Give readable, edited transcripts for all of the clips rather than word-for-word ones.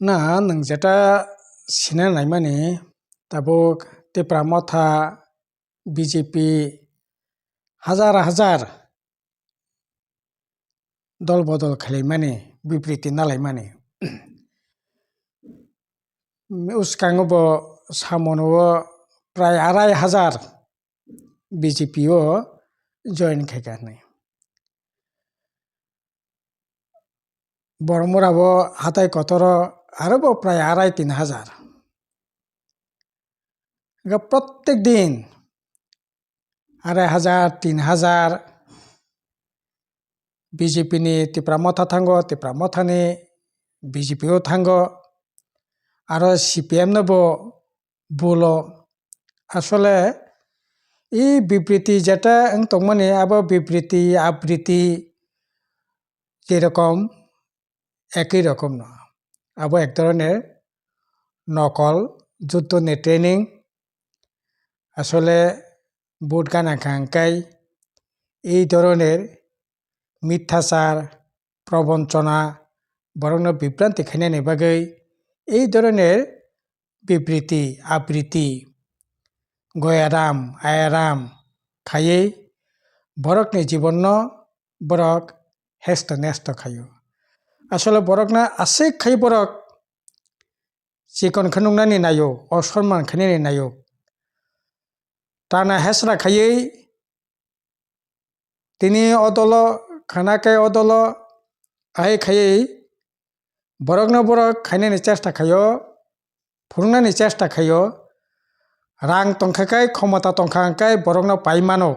না नों जेटा सिनायनाय माने दाबो तेप्रा मथा बिजेपि हाजार हाजार दल बदल खालाय माने बिबृति नालाय माने उसकाङोबो सामनोबो प्राय 2,500 बिजेपि ओ जइन खायगारनाय बरमराबो हाथाय कतर आरोबो प्राय 2,500-3,000 प्रत्येक दिन 2,500-3,000 बिजेपि नि तेप्रा मथा थांगो तेप्रा मथानि बिजेपि ओ थांगो आरो सिपिएम नोबो बुलो आसले इ बिबृति जेटा तंमाने आबो बिबृति आबृति जेरकम একই রকম না আবো এক ধরনের নকল যুদ্ধনি ট্রেনিং আসলে বুট গানা খাঙ্কাই এই ধরনের মিথ্যাচার প্রবঞ্চনা বরং বিভ্রান্তি খাইনাयनि বাগै এই ধরনের বিবৃতি আবৃত্তি গয়ারাম আয়ারাम খাयै বরকनि জীবন বরক হেস্ত নেস্ত খাयो আসলে বরকনা आसै खाय बरक चिकन खनुंगनानि नायो असम्मान खायनायनि नायो टाना हेस्रा खायै तिनि अदल खानाकै अदल आइ खायै बरकना बरक खायनायनि चेष्टा खायो फुरुंनायनि चेष्टा खायो रां तंखाखाय क्षमता तंखाखाय बरकना पाइमानो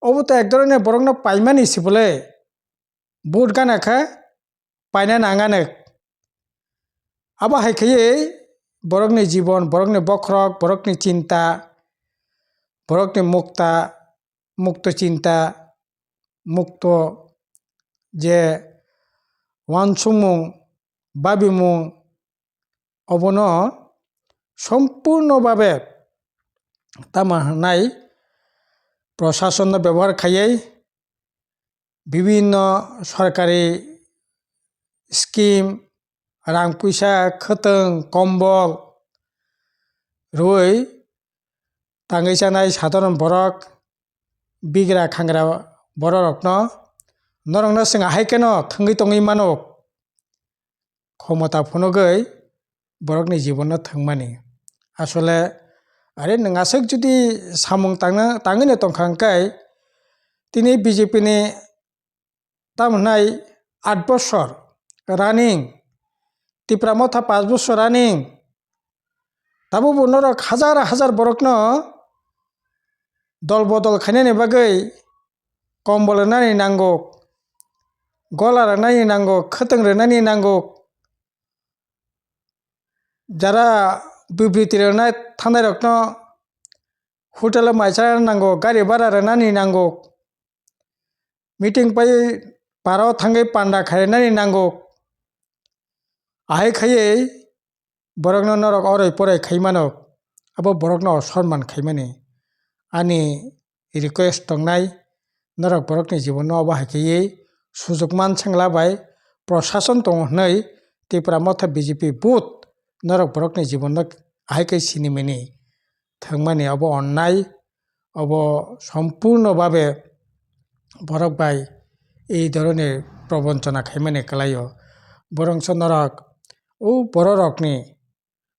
अबोतो एक धरনের बरकना पाइमानिसि बोले बुट गानाखा पाइना नाङानो आबा हायखायै बरकनि जीवन बरकनि बख्रक बरकनि चिंता बरकनि मुक्त चिंता मुक्त जे वानसुमुं बाबिमुं अबनो सम्पूर्णभावे तामाहानाय प्रशासन व्यवहार खायै विभिन्न सरकारि स्किम रां पैसा खोथों कम्बल रुई ताङै जानाय साधारन बरक बिग्रा खांग्रा बरकनो नरंनो जों हायकेनो थोङै तङै मानो क्षमता फुनुगै बरकनि जीवननो थोंमानि आसले आरे नोंआसो जुदि सामुं ताङैनो तंखांखाय दिनै बिजेपि नि तामनाय 8 बছর रानिं तिप्रा मथा 5 বছর रानिं दाबो बनरक हाजार हाजार बरकनो दल बदल खायनायनि बागै कम्बल नानि नांगौ गला नानि नांगौ खोथों नानि नांगौ যারা বিবৃতি রনাय थानाय रखनो होटेल माइसा नांगौ गारि भारा नानि नांगौ मीटिंग पाई पाराव थांगै पान्डा खायनानि नांगौ आहाय खायै बरकनो नरक अरै परै खायमानो आबो बरकनो सन्मान खायमानि आनि रिक्वेस्ट तंनाय नरक बरकनि जीवननो आबो हायखायै सुजुग मान सांलाबाय प्रशासन तंहनै त्रिपुरा मथा बिजेपि बुथ नरक बरकनि जीवननो आहायखाय सिनिमेनि थोंमानि आबो अन्नाय आबो सम्पूर्णभावे बरक बाय এই ধরনের প্রবঞ্চনা খাইমানে কলাইও বরংস নরক ও বড় রকনি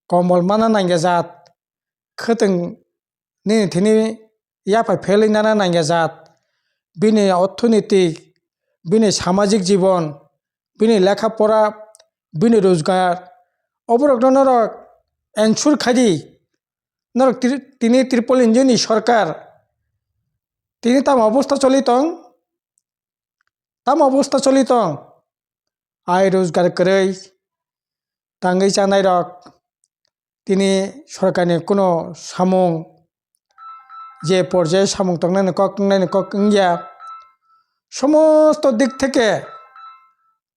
কম্বল মানা নাঙ্গে জাত खोथों नि थिनि याफा फेलिनाना नांगे जात बिनि अर्थनीतिक बिनि सामाजिक जीवन बिनि लेखा पढ़ा बिनि रोजगार अबरक नरक एनसुर खादी नरक तिनि त्रिपल इंजनी सरकार तिनि ताम अवस्था चलितं ताम अवस्था चलितं आय रोजगार करै तांगै जानाय रक तिनि सरकारनि कोनो सामुं जे पर्याय सामुं तंनायनि कक इंगिया समस्त दिक থেকে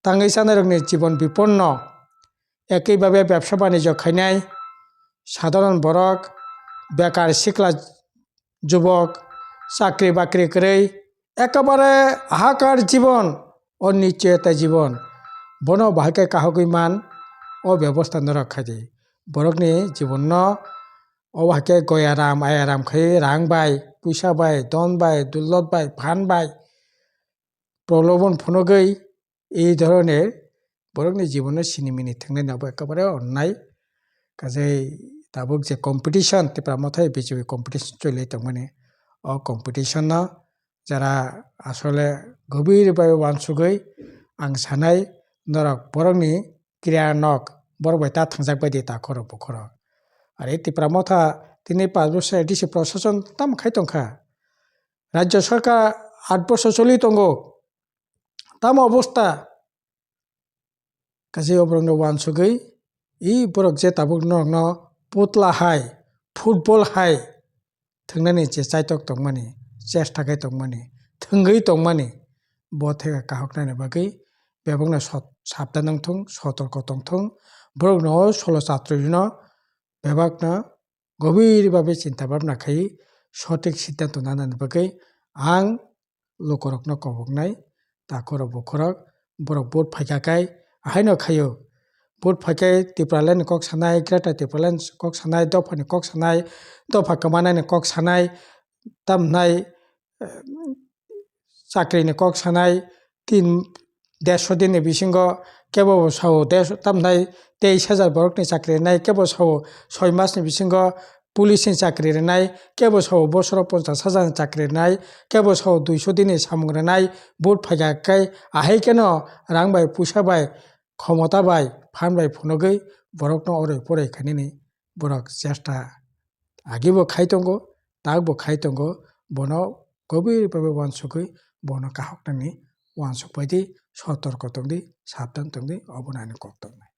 तांगै जानाय रकनि जीवन विपन्न একইভাবে ব্যবসা বাণিজ্য খাইনাय সাধারণ বরক বেকার सिख्ला যুবক চাকরি বাকরি কरै একেবারে হাহাকার জীবন অনিশ্চয়তা জীবন বন বাহাকে কাহগৈমান ব্যবস্থা নরক খাইদি বরকনি জীবন ও হাকে গয় আরাম আয় আরাম খাই রাং বাই পয়সা বাই দন বাই দুল্লত বাই ফান বাই প্রলোভন ফনগৈ এই ধরনের বরকনি জীবনের সিনেমিনি থাকনাই নাবো একেবারে অন্যায় কাজে তাবুক যে কম্পিটিশন তেপ্রা মথায় বিজেপি কম্পিটিশন চলে মানে ও কম্পিটিশন যারা আসলে গভীরভাবে ওয়ানসুগৈ आं सानाय नरक बरकनि क्रिया नक बरबाय ता थांजाक बायदि ता खर बखर आरो तिप्रा मथा दिनै 5 বছর डिसि प्रशासन ताम खायतंखा राज्य सरकार 8 বছর চলি तंगो ताम अबस्था काजे अब्रंनो वानसुगै इ बरक जे ताबुक न पुतला हाय फुटबल हाय थांनानै जे चाइतक तंमानि चेष्टा गाय तंमानि थंगै तंमानि बथेगा काहक नायनो बागै बेबंनो साबधान नंथं सतर्क तंथं बरकनो सल छात्रनो बेबाकनो गभीरभावे चिंता भाबना खाई सঠিক সিদ্ধান্ত नानानि बागै आं लोकरकनो कबकनाय ताखर बखरक बरक बुट फायखाखाय आहायनो खायो बुट फायखाय तिप्रालेन कक सानाय ग्रेटा तिप्रालेन कक सानाय दफानि कक सानाय दफा कमानायनि कक सानाय तामनाय चाकरिनि कक सानाय 150 दिननि बिसिंगो केबो साव तामनाय 23,000 बरकनि चाकरि नाय केबो साव 6 मासनि बिसिंगो पुलिसनि चाकरि नाय केबो साव बसर 50,000 चाकरि नाय केबो साव 200 दिननि सामग्र नाय बुट फायखाखाय आहाय केन रां बाय पुसा बाय क्षमता बाय फान बाय फुनगै बरकनो अरै परै खानिनि बरक चेष्टा आगिबो खायतंगो तागबो खायतंगो बनो गभीरभावे वानसुगै बनो काहकनानि वानसुक बायदि सतर्क तंदि साबधान तंदि अबनानि कक तंनाय।